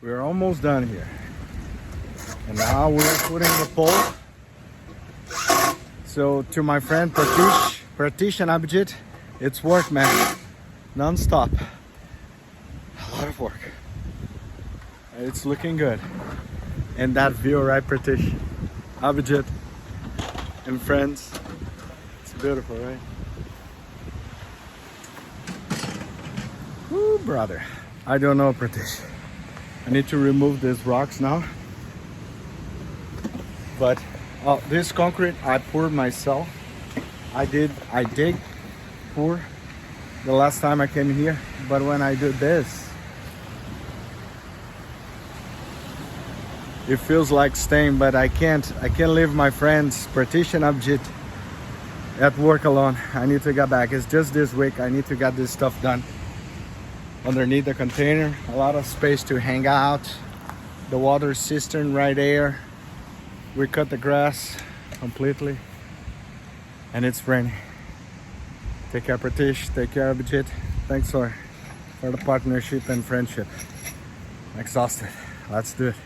We're almost done here. And now we're putting the pole. So to my friend Pratish and Abhijit, it's work, man. Non-stop. A lot of work. It's looking good. And that view, right, Pratish? Abhijit and friends. It's beautiful, right? Woo, brother. I don't know, Pratish. I need to remove these rocks now. But this concrete I poured myself. I dig pour the last time I came here. But when I do this, it feels like staying, but I can't leave my friends Pratish and Abhijit at work alone. I need to get back. It's just this week I need to get this stuff done. Underneath the container, a lot of space to hang out. The water cistern right there. We cut the grass completely and it's raining. Take care, Pratish. Take care, Abhijit. Thanks for the partnership and friendship. I'm exhausted. Let's do it.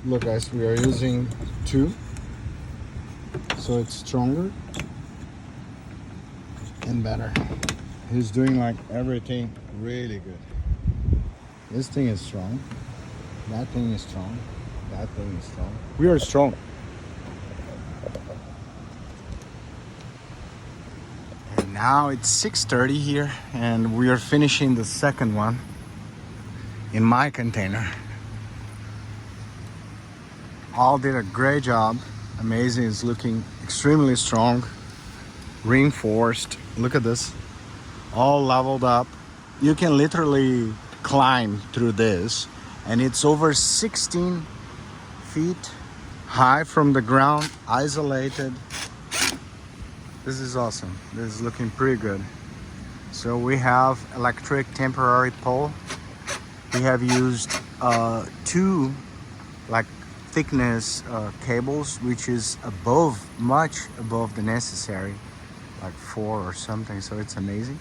Look, guys, we are using 2, so it's stronger and better. He's doing like everything really good. This thing is strong. That thing is strong. That thing is strong. We are strong. And now it's 6:30 here, and we are finishing the second one in my container. All did a great job. Amazing. It's looking extremely strong, reinforced. Look at this, all leveled up. You can literally climb through this, and it's over 16 feet high from the ground, isolated. This is awesome. This is looking pretty good. So we have electric temporary pole. We have used 2 like thickness cables, which is much above the necessary, like 4 or something. So it's amazing,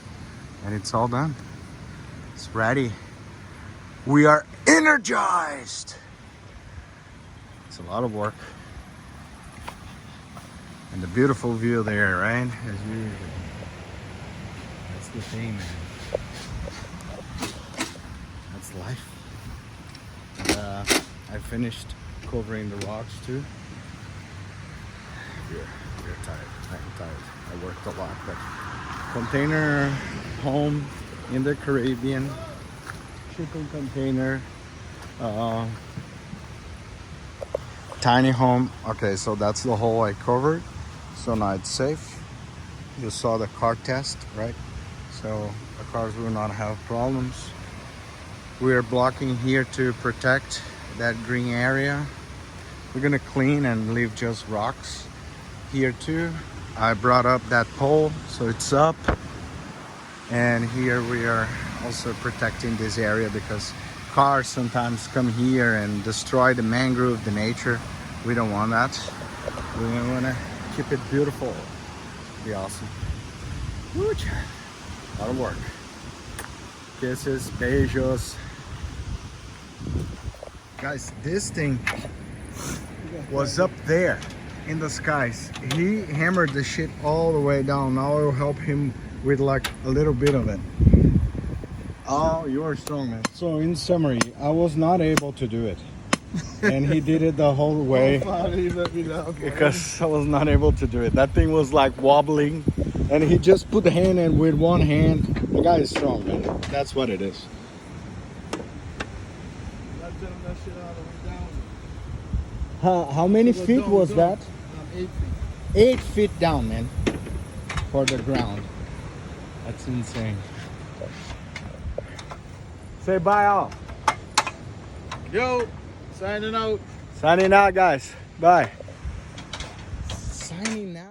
and it's all done. It's ready. We are energized. It's a lot of work, and the beautiful view there, right? As usual. That's the thing, man. That's life. And, I finished covering the rocks too. We're tired. I'm tired. I worked a lot, but container home in the Caribbean, shipping container, tiny home. Okay, so that's the hole I covered. So now it's safe. You saw the car test, right? So the cars will not have problems. We are blocking here to protect that green area. We're gonna clean and leave just rocks here too. I brought up that pole, so it's up. And here we are also protecting this area because cars sometimes come here and destroy the mangrove, the nature. We don't want that. We wanna keep it beautiful. Be awesome. Wooch. A lot of work. Kisses, beijos. Guys, this thing was up there in the skies. He hammered the shit all the way down. Now I will help him with like a little bit of it. Oh, you are strong, man. So in summary, I was not able to do it. And he did it the whole way because I was not able to do it. That thing was like wobbling, and he just put the hand in with one hand. The guy is strong, man. That's what it is. How many feet was that? 8 feet. 8 feet down, man, for the ground. That's insane. Say bye all. Yo, signing out. Signing out, guys. Bye. Signing out.